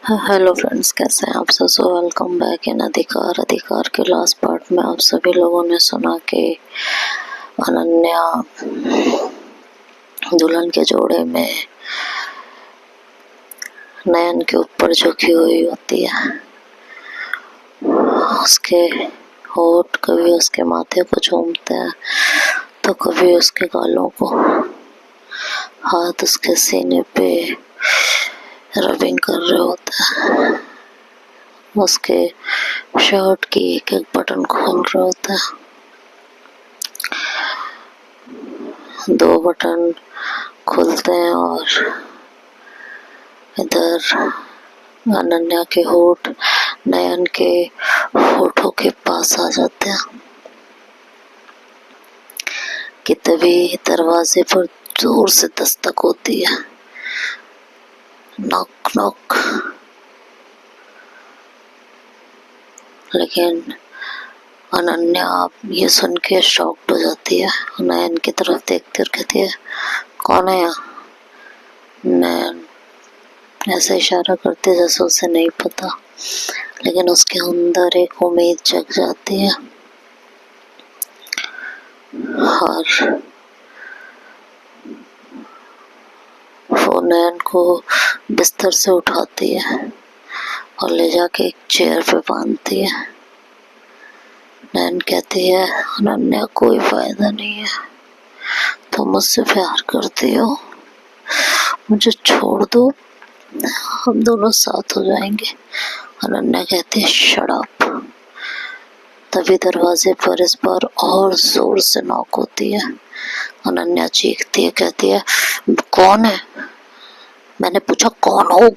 Hello friends, कैसे हैं आप सब। सो वेलकम बैक इन अधिकार के लास्ट पार्ट में आप सभी लोगों ने सुना कि अनन्या दुल्हन के जोड़े में नयन के ऊपर झुकी हुई होती है। उसके होठ कभी उसके माथे को चूमते हैं तो कभी उसके गालों को, हाथ उसके सीने पे रबिंग कर रहे होते हैं, उसके शर्ट की एक एक बटन खोल रहे होते हैं। 2 बटन खुलते हैं और इधर अनन्या के होठ नयन के होठों के पास आ जाते हैं कि तभी दरवाजे पर जोर से दस्तक होती है। Knock knock. लेकिन अनन्या ये सुन के शॉक्ड हो जाती है, नयन की तरफ देखती और कहती है, कौन है यहाँ। नयन ऐसे इशारा करती है जैसे उसे नहीं पता, लेकिन उसके अंदर एक उम्मीद जग जाती है और वो नयन को बिस्तर से उठाती है और ले जाके एक चेयर पे बांधती है। नयन कहती है, अनन्या कोई फायदा नहीं है, तुम मुझसे प्यार करती हो, मुझे छोड़ दो, हम दोनों साथ हो जाएंगे। अनन्या कहती है, शट अप। तभी दरवाजे पर इस बार और जोर से नॉक होती है। अनन्या चीखती है, कहती है, कौन है। मैंने पूछा कौन हो।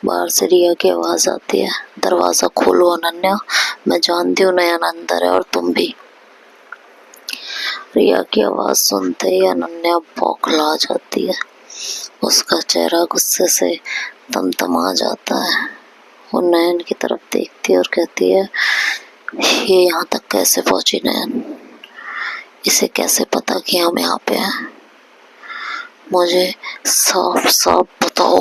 बाहर से रिया की आवाज आती है, दरवाजा खोलो अनन्या, मैं जानती हूँ नयन अंदर है और तुम भी। रिया की आवाज सुनते ही अनन्या बौखला जाती है, उसका चेहरा गुस्से से तमतमा जाता है। वो नयन की तरफ देखती है और कहती है, ये यहाँ तक कैसे पहुंची नयन, इसे कैसे पता कि हम यहाँ पे हैं, मुझे साफ साफ बताओ।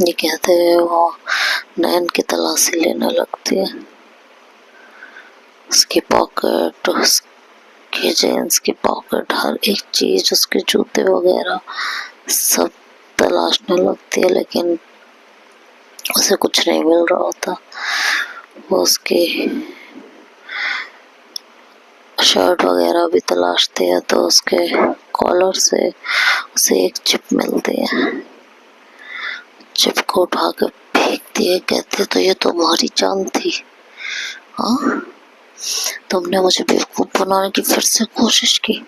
ये कहते हुए वो नयन की तलाशी लेने लगती है, उसकी पॉकेट, उसकी जींस की पॉकेट, हर एक चीज, उसके जूते वगैरह सब तलाशने लगती है, लेकिन उसे कुछ नहीं मिल रहा होता। वो उसकी शर्ट वगैरह भी तलाशती है तो उसके कॉलर से उसे एक चिप मिलती है। चिप को उठा कर फेंकती है, कहती है, तो ये तुम्हारी जान थी, हाँ, तुमने मुझे बेवकूफ बनाने की फिर से कोशिश की।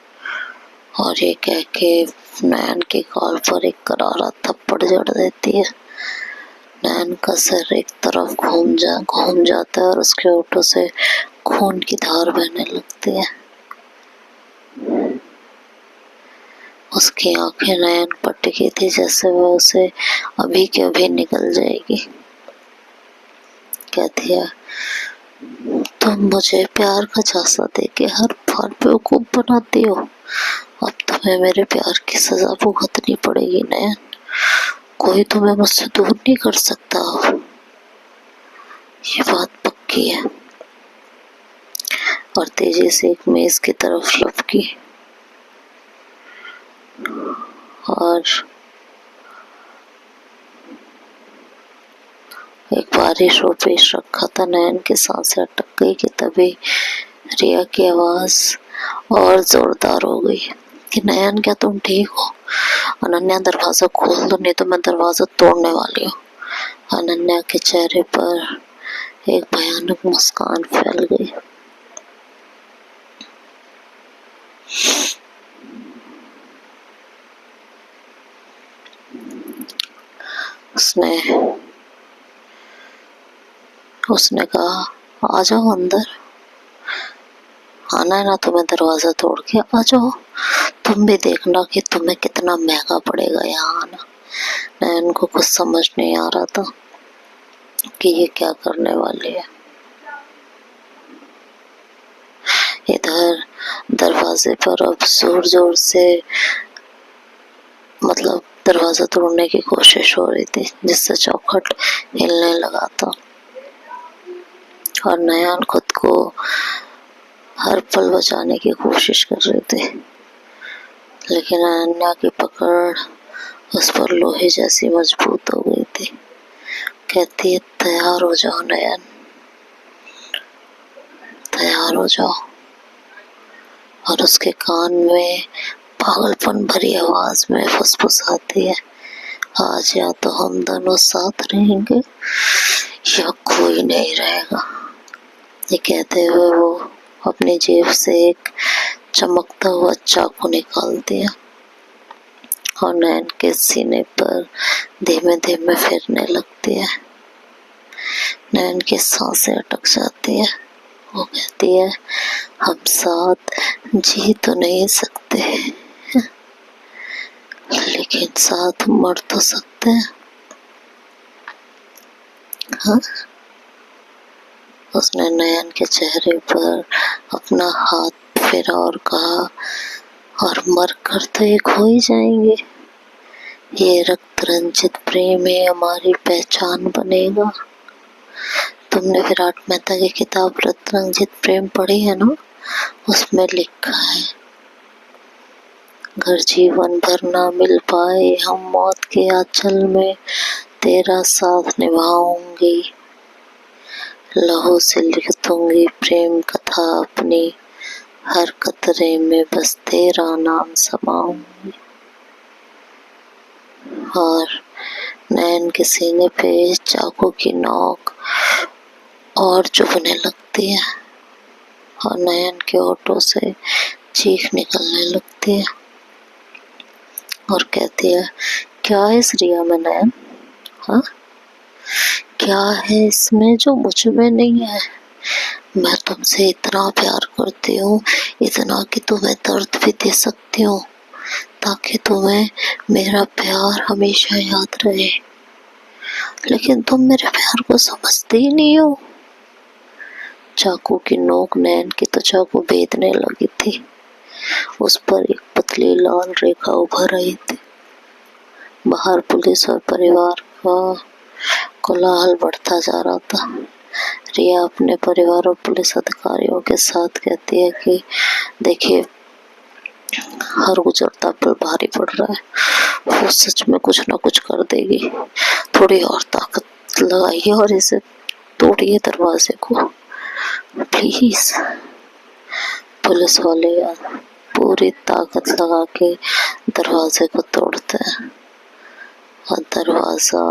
और ये कह के नयन के गाल पर एक करारा थप्पड़ जड़ देती है। नयन का सिर एक तरफ घूम जाता है और उसके होठों से खून की धार बहने लगती है। उसकी आंखें नयन पर टिकी थी जैसे वह उसे अभी के अभी निकल जाएगी। कहती है, तुम मुझे प्यार का झांसा देके हर बार बेवकूफ बनाती हो, अब तुम्हें मेरे प्यार की सजा भुगतनी पड़ेगी नयन, कोई तुम्हें मुझसे दूर नहीं कर सकता हो, ये बात पक्की है। और तेजी से एक मेज की तरफ लपकी और एक भारी शोपीस रखा था। नयन की सांसें अटक गई कि तभी रिया की आवाज और जोरदार हो गई कि नयन, क्या तुम ठीक हो। अनन्या दरवाजा खोल दो, नहीं तो मैं दरवाजा तोड़ने वाली हूँ। अनन्या के चेहरे पर एक भयानक मुस्कान फैल गई। उसने कहा, आ जाओ अंदर, आना है ना तुम्हें दरवाजा तोड़ के, आ जाओ, तुम भी देखना कि तुम्हें कितना महंगा पड़ेगा यहाँ आना। नयन को कुछ समझ नहीं आ रहा था कि ये क्या करने वाली है। इधर दरवाजे पर अब जोर जोर से मतलब दरवाजा तोड़ने की कोशिश हो रही थी, जिससे चौखट हिलने लगा था और नयन खुद को हर पल बचाने की कोशिश कर रही थी, लेकिन अनन्या की पकड़ उस पर लोहे जैसी मजबूत हो गई थी। कहती है, तैयार हो जाओ नयन, तैयार हो जाओ। और उसके कान में पागलपन भरी आवाज में फुसफुसाती है, आज या तो हम दोनों साथ रहेंगे या कोई नहीं रहेगा। ये कहते हुए वो अपनी जेब से एक चमकता हुआ चाकू निकालती है और नयन के सीने पर धीमे धीमे फिरने लगती है। नयन की सांसें अटक जाती है। वो कहती है, हम साथ जी तो नहीं सकते, लेकिन साथ मर तो सकते हैं। हाँ? उसने नयन के चेहरे पर अपना हाथ फेरा और कहा, और मर कर तो एक हो ही जाएंगे। ये रक्त रंजित प्रेम ही हमारी पहचान बनेगा। तुमने विराट मेहता की किताब रक्त रंजित प्रेम पढ़ी है ना? उसमें लिखा है, अगर जीवन भर ना मिल पाए हम मौत के आंचल में तेरा साथ निभाऊंगी, लहू से लिख दूंगी प्रेम कथा अपनी, हर कतरे में बस तेरा नाम समाऊंगी। और नयन के सीने पे चाकू की नोक और चुभने लगती है और नयन के होठों से चीख निकलने लगती है और कहती है, क्या है इस रिया में नयन? हाँ, क्या है इसमें जो मुझ में नहीं है? मैं तुमसे इतना प्यार करती हूँ, इतना कि तुम्हें दर्द भी दे सकती हूँ, ताकि तुम्हें मेरा प्यार हमेशा याद रहे, लेकिन तुम मेरे प्यार को समझते ही नहीं हो। चाकू की नोक नयन की त्वचा को बेधने लगी थी। उस पर एक पतली लाल रेखा उभर रही थी। बाहर पुलिस और परिवार का कोलाहल बढ़ता जा रहा था। रिया अपने परिवार और पुलिस अधिकारियों के साथ कहती है कि देखिए, हर गुजरता पल भारी पड़ रहा है, वो सच में कुछ ना कुछ कर देगी। थोड़ी और ताकत लगाइए और इसे तोड़िए दरवाजे को, प्लीज। पुलिस वाले पूरी ताकत लगा के दरवाजे को तोड़ते हैं और दरवाजा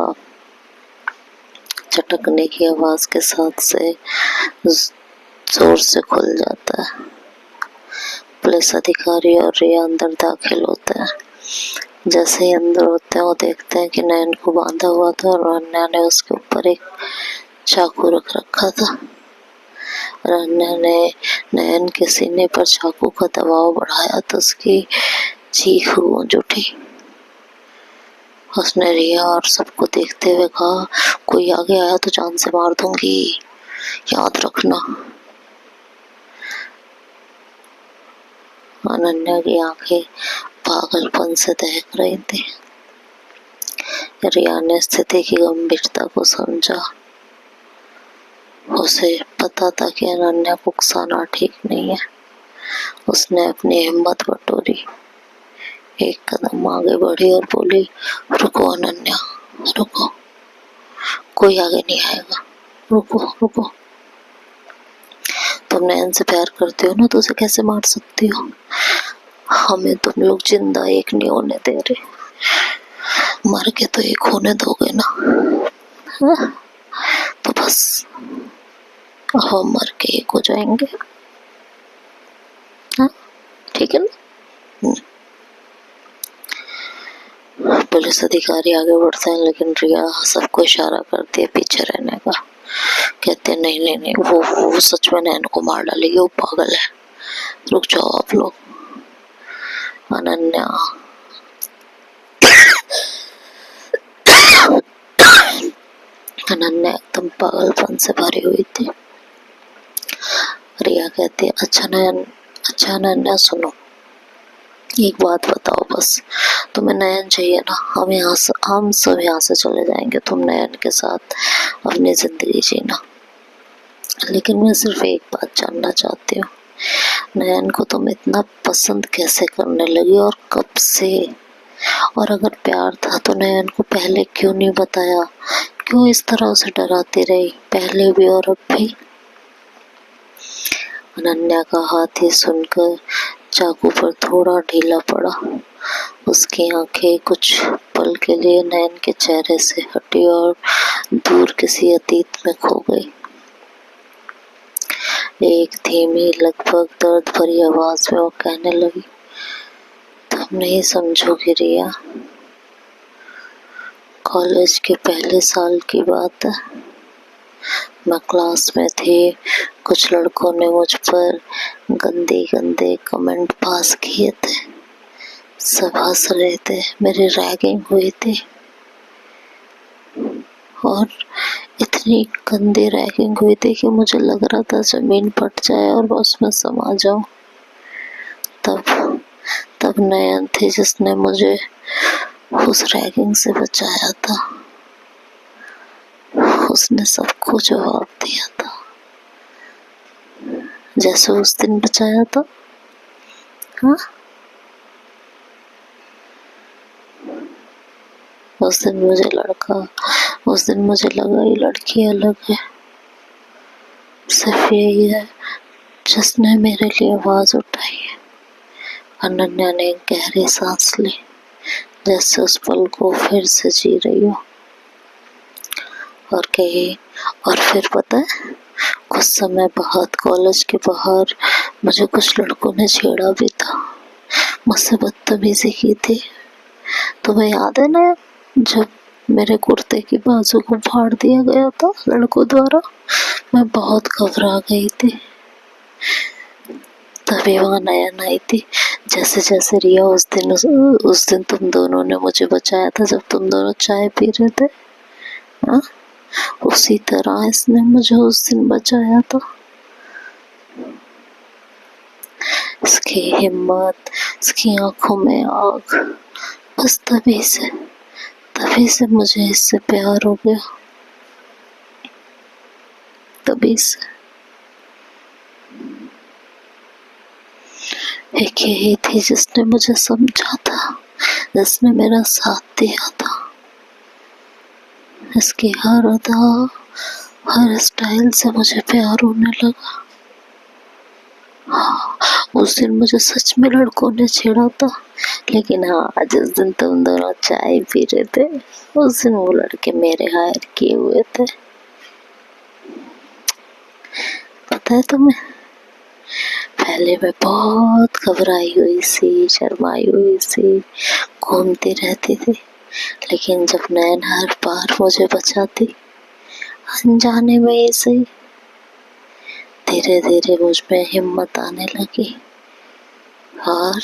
चटकने की आवाज के साथ से जोर से खुल जाता है। पुलिस अधिकारी और रिया अंदर दाखिल होते हैं। जैसे ही अंदर होते हैं वो देखते हैं कि नयन को बांधा हुआ था और अन्या ने उसके ऊपर एक चाकू रख रखा था और अन्या ने नयन के सीने पर चाकू का दबाव बढ़ाया तो उसकी चीख गूंज उठी। उसने रिया और सबको देखते हुए कहा, कोई आगे आया तो जान से मार दूंगी, याद रखना। अनन्या की आंखें पागलपन से दहक रही थी। रिया ने स्थिति की गंभीरता को समझा। उसे पता था कि अनन्या को उकसाना ठीक नहीं है। उसने अपनी हिम्मत बटोरी, एक कदम आगे बढ़ी और बोली, रुको अनन्या, रुको, कोई आगे नहीं आएगा, रुको रुको। तुम नयन से प्यार करते हो ना, तो उसे कैसे मार सकती हो? हमें तुम लोग जिंदा एक नहीं होने दे रहे, मर के तो एक होने दोगे ना? हाँ? तो बस हम मर के एक हो जाएंगे, हाँ? ठीक है ना? पुलिस अधिकारी आगे बढ़ते हैं, लेकिन रिया सबको इशारा करती है पीछे रहने का। कहते हैं, नहीं नहीं नहीं, वो सच में नैन को मार डालेगी, वो पागल है, रुक जाओ आप लोग। अनन्या अनन्या एकदम पागलपन से भरी हुई थी। रिया कहती है, अच्छा अनन्या सुनो, एक बात बताओ बस तुम्हें नयन चाहिए ना, हम सब यहाँ से चले जाएंगे, तुम नयन के साथ अपनी जिंदगी जीना। लेकिन मैं सिर्फ एक बात जानना चाहती हूँ, नयन को तुम इतना पसंद कैसे करने लगी और कब से? और अगर प्यार था तो नयन को पहले क्यों नहीं बताया? क्यों इस तरह उसे डराती रही, पहले भी और अब भी? अनन्या का हाथ ये सुनकर चाकू पर थोड़ा ढीला पड़ा। उसकी आंखें कुछ पल के लिए नयन के चेहरे से हटी और दूर किसी अतीत में खो गई। एक धीमी, लगभग दर्द भरी आवाज में वो कहने लगी, तुम नहीं समझोगी रिया। कॉलेज के पहले साल की बात है। मैं क्लास में थी, कुछ लड़कों ने मुझ पर गंदे गंदे कमेंट पास किए थे। सब हंस रहे थे, मेरी रैगिंग हुई थी और इतनी गंदी रैगिंग हुई थी कि मुझे लग रहा था जमीन फट जाए और मैं उसमें समा जाऊं। तब नयन थी जिसने मुझे उस रैगिंग से बचाया था। उसने सबको जवाब दिया था, जैसे उस दिन बचाया था। हाँ, उस दिन मुझे लगा ये लड़की अलग है। सिर्फ यही है जिसने मेरे लिए आवाज उठाई है। अनन्या ने एक गहरी सांस ली, जैसे उस पल को फिर से जी रही हो, और कही, और फिर पता है, कुछ समय बाद कॉलेज के बाहर मुझे कुछ लड़कों ने छेड़ा भी था, मुझसे बदतमीजी की थी। तुम्हें याद है ना, जब मेरे कुर्ते की बाजू को फाड़ दिया गया था लड़कों द्वारा? मैं बहुत घबरा गई थी। तभी वहाँ नयन आई थी। जैसे जैसे रिया उस दिन तुम दोनों ने मुझे बचाया था, जब तुम दोनों चाय पी रहे थे, हाँ, उसी तरह इसने मुझे उस दिन बचाया था। इसकी हिम्मत, इसकी आंखों में आग, बस तभी से मुझे इससे प्यार हो गया। तभी से एक यही थी जिसने मुझे समझा था, जिसने मेरा साथ दिया था। इसकी हर अदा, हर स्टाइल से मुझे प्यार होने लगा। हाँ, उस दिन मुझे सच में लड़कों ने छेड़ा था, लेकिन हाँ, जिस दिन तुम दोनों चाय पी रहे थे, उस दिन वो लड़के मेरे हायर किए हुए थे। पता है तुम्हें, पहले मैं बहुत घबराई हुई सी, शर्माई हुई सी घूमती रहती थी, लेकिन जब नयन हर बार मुझे बचाती, अनजाने में ही सही, धीरे धीरे मुझ में हिम्मत आने लगी। और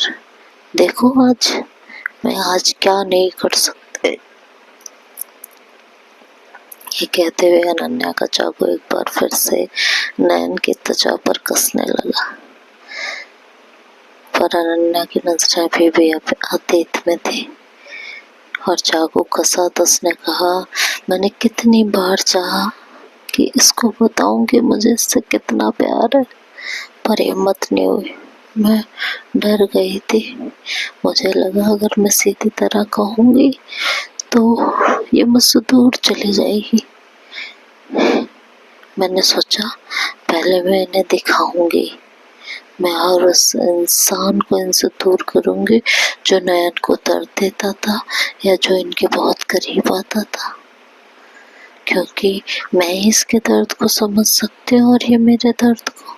देखो आज क्या नहीं कर सकते। ये कहते हुए अनन्या का चाकू एक बार फिर से नयन की त्वचा पर कसने लगा, पर अनन्या की नजरें भी अतीत में थी और चाकू कसा तो उसने कहा, मैंने कितनी बार चाहा कि इसको बताऊं कि मुझे इससे कितना प्यार है, पर हिम्मत नहीं हुई। मैं डर गई थी। मुझे लगा अगर मैं सीधी तरह कहूंगी तो ये मुझसे दूर चली जाएगी। मैंने सोचा पहले मैं इन्हें दिखाऊंगी, मैं हर उस इंसान को इनसे दूर करूंगी जो नयन को दर्द देता था या जो इनके बहुत करीब आता था, क्योंकि मैं ही इसके दर्द को समझ सकती हूँ और ये मेरे दर्द को।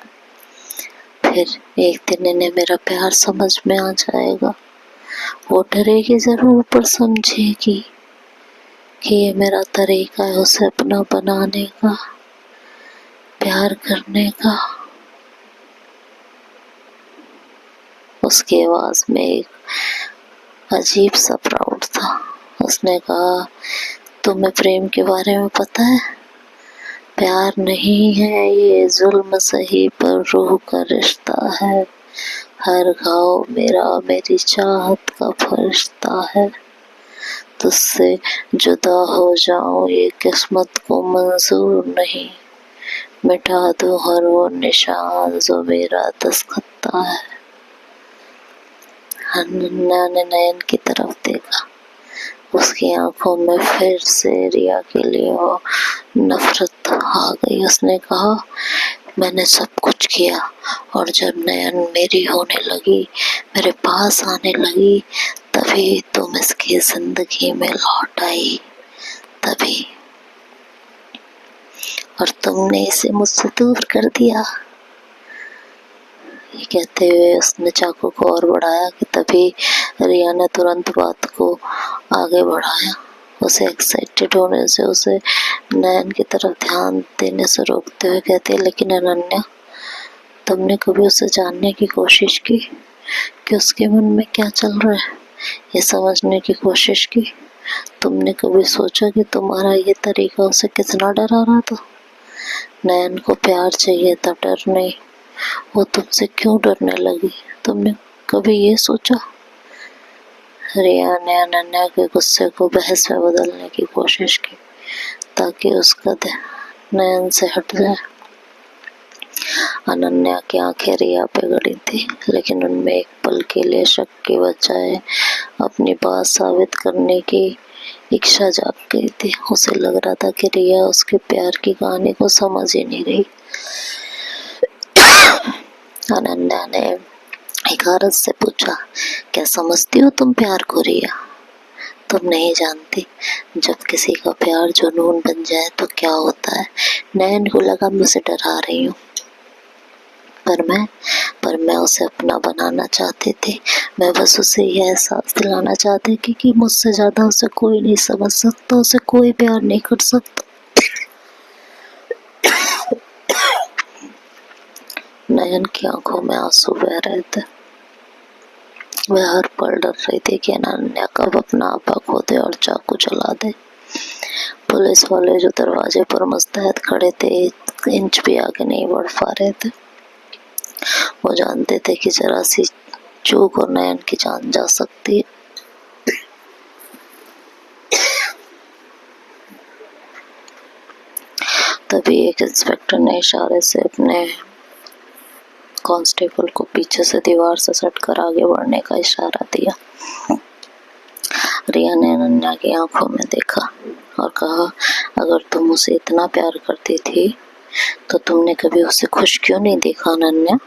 फिर एक दिन इन्हें मेरा प्यार समझ में आ जाएगा। वो डरेगी जरूर, पर समझेगी कि ये मेरा तरीका है उसे अपना बनाने का, प्यार करने का। उसकी आवाज में एक अजीब सा प्राउड था। उसने कहा, तुम्हें प्रेम के बारे में पता है? प्यार नहीं है ये, जुल्म सही पर रूह का रिश्ता है। हर घाव मेरा मेरी चाहत का फरिश्ता है। तुझसे जुदा हो जाऊं ये किस्मत को मंजूर नहीं। मिटा दूं हर वो निशान जो मेरा दस्तखता है। अनन्या ने नयन की तरफ देखा। उसकी आंखों में फिर से रिया के लिए वो नफरत आ गई। उसने कहा, मैंने सब कुछ किया, और जब नयन मेरी होने लगी, मेरे पास आने लगी, तभी तुम इसकी जिंदगी में लौट आई। तभी, और तुमने इसे मुझसे दूर कर दिया। ये कहते हुए उसने चाकू को और बढ़ाया कि तभी रिया ने तुरंत बात को आगे बढ़ाया। उसे एक्साइटेड होने से उसे नयन की तरफ ध्यान देने से रोकते हुए कहती है, लेकिन अनन्या, तुमने कभी उसे जानने की कोशिश की कि उसके मन में क्या चल रहा है? ये समझने की कोशिश की? तुमने कभी सोचा कि तुम्हारा ये तरीका उसे कितना डरा रहा था? नयन को प्यार चाहिए था, डर नहीं। वो तुमसे क्यों डरने लगी? तुमने कभी ये सोचा? रिया ने अनन्या के गुस्से को बहस में बदलने की कोशिश की ताकि उसका ध्यान नयन से हट जाए। अनन्या की आंखें रिया पे गड़ी थी, लेकिन उनमें एक पल के लिए शक के बजाय अपनी बात साबित करने की इच्छा जाग गई थी। उसे लग रहा था कि रिया उसके प्यार की कहानी को समझ ही नहीं रही। अनन्या ने हिकारत से पूछा, क्या समझती हो तुम प्यार को रिया? तुम नहीं जानती, जब किसी का प्यार जुनून बन जाए तो क्या होता है। नयन को लगा मैं उसे डरा रही हूँ, पर मैं उसे अपना बनाना चाहती थी। मैं बस उसे यह एहसास दिलाना चाहती थी कि मुझसे ज्यादा उसे कोई नहीं समझ सकता, उसे कोई प्यार नहीं कर सकता। नयन की आंखों में आंसू बह रहे थे। वह हर पल डर रही थी कि अनन्या कब अपना आपा खो दे और चाकू चला दे। पुलिस वाले जो दरवाजे पर मुस्तैद खड़े थे, एक इंच भी आगे नहीं बढ़ पा रहे थे। वो जानते थे कि जरा सी चूक और नयन की जान जा सकती है। तभी एक इंस्पेक्टर ने इशारे से अपने कांस्टेबल को पीछे से दीवार से सटकर आगे बढ़ने का इशारा दिया। रिया ने अनन्या की आंखों में देखा और कहा, अगर तुम उसे इतना प्यार करती थी तो तुमने कभी उसे खुश क्यों नहीं देखा अनन्या?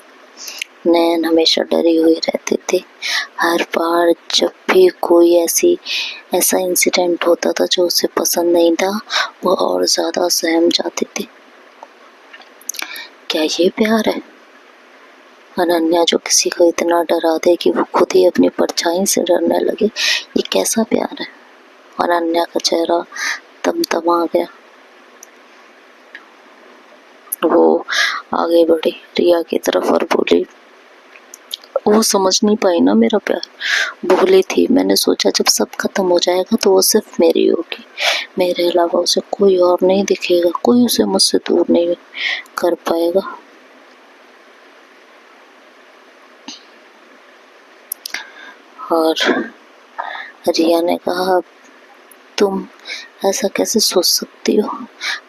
नयन हमेशा डरी हुई रहती थी। हर बार जब भी कोई ऐसा इंसिडेंट होता था जो उसे पसंद नहीं था, वो और ज्यादा सहम जाती थी। क्या ये प्यार है? अनन्या जो किसी को इतना डरा दे कि वो खुद ही अपनी परछाई से डरने लगे, ये कैसा प्यार है? अनन्या का चेहरा तमतमा गया। वो आगे बढ़ी रिया की तरफ और बोली, वो समझ नहीं पाई ना मेरा प्यार। भूली थी। मैंने सोचा जब सब खत्म हो जाएगा तो वो सिर्फ मेरी होगी, मेरे अलावा उसे कोई और नहीं दिखेगा, कोई उसे मुझसे दूर नहीं कर पाएगा। और रिया ने कहा, तुम ऐसा कैसे सोच सकती हो?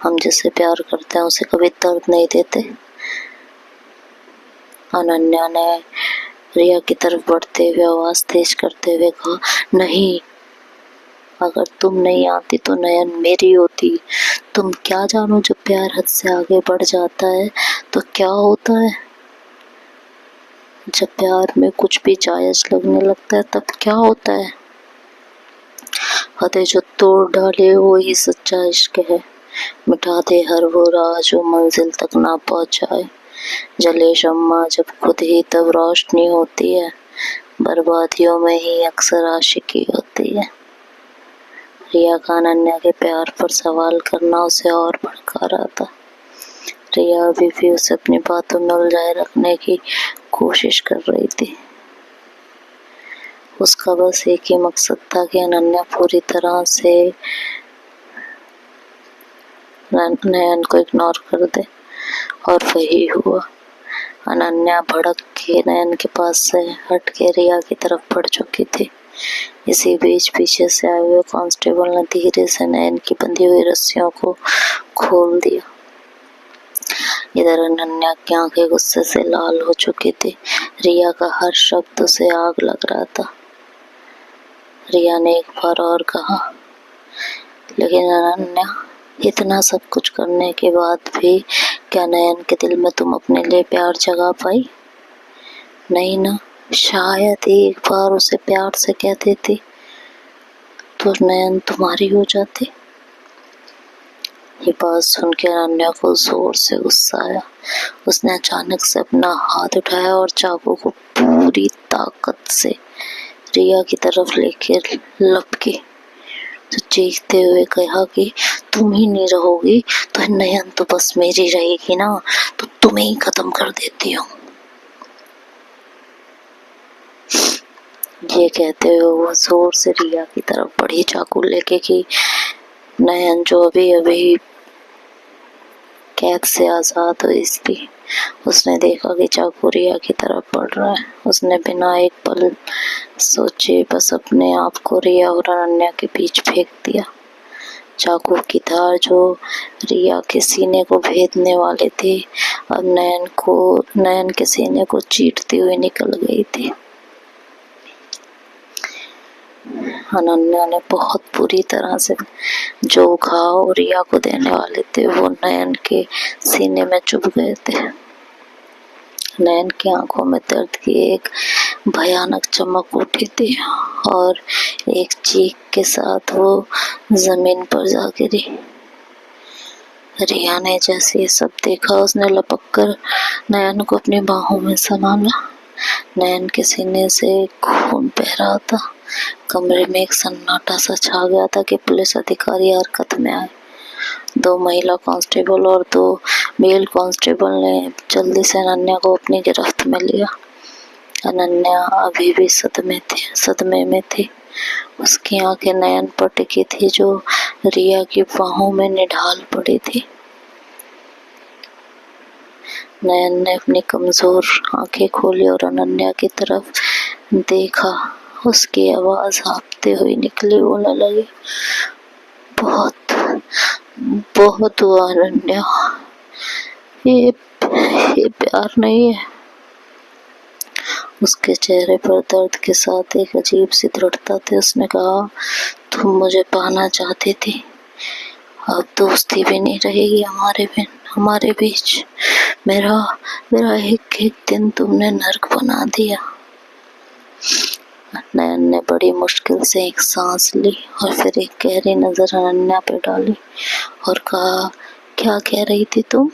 हम जिसे प्यार करते हैं उसे कभी दर्द नहीं देते। अनन्या ने रिया की तरफ बढ़ते हुए आवाज तेज करते हुए कहा, नहीं, अगर तुम नहीं आती तो नयन मेरी होती। तुम क्या जानो, जब प्यार हद से आगे बढ़ जाता है तो क्या होता है। जब प्यार में कुछ भी जायज लगने लगता है तब क्या होता है। हदें जो तोड़ डाले वो ही सच्चा इश्क है। मिटा दे हर वो राह जो मंजिल तक ना पहुंचाए। जले शम्मा जब खुद ही तब रोशनी होती है। बर्बादियों में ही अक्सर आशिकी होती है। रिया का अनन्या के प्यार पर सवाल करना उसे और भड़का रहा था। रिया अभी भी उसे अपनी बातों में उलझाए रखने की कोशिश कर रही थी। उसका बस एक ही मकसद था कि अनन्या पूरी तरह से नयन को इग्नोर कर दे, और वही हुआ। अनन्या भड़क के नयन के पास से हट के रिया की तरफ बढ़ चुकी थी। इसी बीच पीछे से आए हुए कांस्टेबल ने धीरे से नयन की बंधी हुई रस्सियों को खोल दिया। इधर अनन्या की आंखें गुस्से से लाल हो चुकी थी। रिया का हर शब्द उसे आग लग रहा था। रिया ने एक बार और कहा, लेकिन अनन्या, इतना सब कुछ करने के बाद भी क्या नयन के दिल में तुम अपने लिए प्यार जगा पाई? नहीं ना। शायद एक बार उसे प्यार से कह देती तो नयन तुम्हारी हो जाती। ये बात सुन के अनन्या को जोर से गुस्सा आया। उसने अचानक से अपना हाथ उठाया और चाकू को पूरी ताकत से रिया की तरफ लेकर लपकी तो चीखते हुए कहा कि तुम ही नहीं रहोगी तो नयन तो बस मेरी रहेगी ना, तो तुम्हें ही खत्म कर देती हूँ। ये कहते हुए वो जोर से रिया की तरफ बढ़ी चाकू लेके कि नयन जो अभी अभी कैद से आजाद हुई थी, उसने देखा कि चाकू रिया की तरफ बढ़ रहा है। उसने बिना एक पल सोचे बस अपने आप को रिया और अनन्या के बीच फेंक दिया। चाकू की धार जो रिया के सीने को भेदने वाले थे अब नयन के सीने को चीरती हुई निकल गई थी। अनन्या ने बहुत बुरी तरह से जो घाव रिया को देने वाले थे वो नयन के सीने में चुभ गए थे। नयन की आंखों में दर्द की एक भयानक चमक उठी थी और एक चीख के साथ वो जमीन पर जा गिरी। रिया ने जैसे ये सब देखा उसने लपक कर नयन को अपनी बाहों में संभाला। नयन के सीने से खून बह रहा था। कमरे में एक सन्नाटा सा छा गया था कि पुलिस अधिकारी हरकत में आए। 2 महिला कांस्टेबल और 2 मेल कांस्टेबल ने जल्दी से अनन्या को अपनी गिरफ्त में लिया। अनन्या अभी भी सदमे में थी। उसकी आंखें नयन पर टिकी थी जो रिया की बाहों में निढाल पड़ी थी। नयन ने अपनी कमजोर आंखें खोली और अनन्या की तरफ देखा। उसकी आवाज हाँफते हुई निकली, बोलने लगी, बहुत बहुत हुआ अनन्या, ये प्यार नहीं है। उसके चेहरे पर दर्द के साथ एक अजीब सी दृढ़ता थी। उसने कहा, तुम मुझे पाना चाहती थी, अब दोस्ती भी नहीं रहेगी हमारे बीच। मेरा एक एक दिन तुमने नर्क बना दिया। नयन ने बड़ी मुश्किल से एक सांस ली और फिर एक गहरी नजर अनन्या पे डाली और कहा, क्या कह रही थी तुम?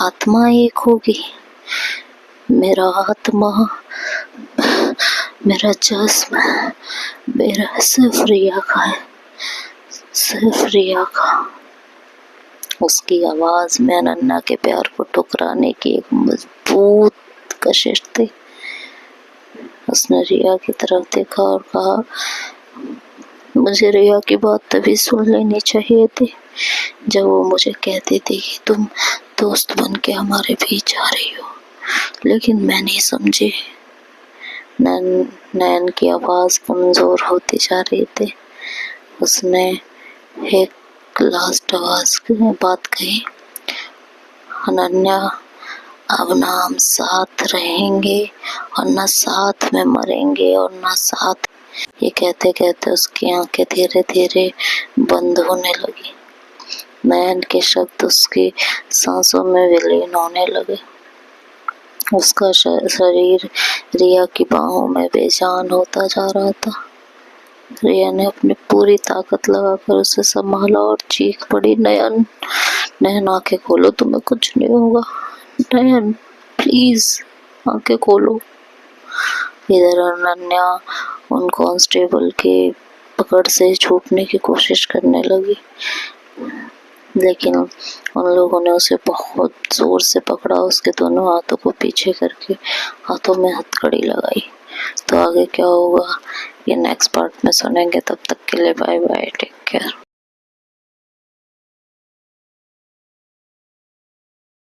आत्मा एक होगी? मेरा आत्मा, मेरा जिस्म, मेरा सिर्फ रिया का है, सिर्फ रिया का। उसकी आवाज में अनन्या के प्यार को ठुकराने की एक मजबूत कशिश थी। उसने रिया की तरफ देखा और कहा, मुझे रिया की बात तभी सुन लेनी चाहिए थी जब वो मुझे कहती थी कि तुम दोस्त बन के हमारे बीच आ रही हो, लेकिन मैं नहीं समझी। नयन की आवाज कमजोर होती जा रही थी। उसने एक लास्ट आवाज में बात कही, अनन्या, अब ना हम साथ रहेंगे और ना साथ में मरेंगे और ना साथ। ये कहते कहते उसकी आंखें धीरे धीरे बंद होने लगी। नयन के शब्द उसकी सांसों में विलीन होने लगे। उसका शरीर रिया की बाहों में बेजान होता जा रहा था। रिया ने अपनी पूरी ताकत लगाकर उसे संभाला और चीख पड़ी, नयन आंखें खोलो, तुम्हें कुछ नहीं होगा। नयन, प्लीज आंखें खोलो। इधर अनन्या उन कांस्टेबल के पकड़ से छूटने की कोशिश करने लगी, लेकिन उन लोगों ने उसे बहुत जोर से पकड़ा। उसके दोनों हाथों को पीछे करके हाथों में हथकड़ी लगाई। तो आगे क्या होगा ये नेक्स्ट पार्ट में सुनेंगे। तब तक के लिए बाय बाय, टेक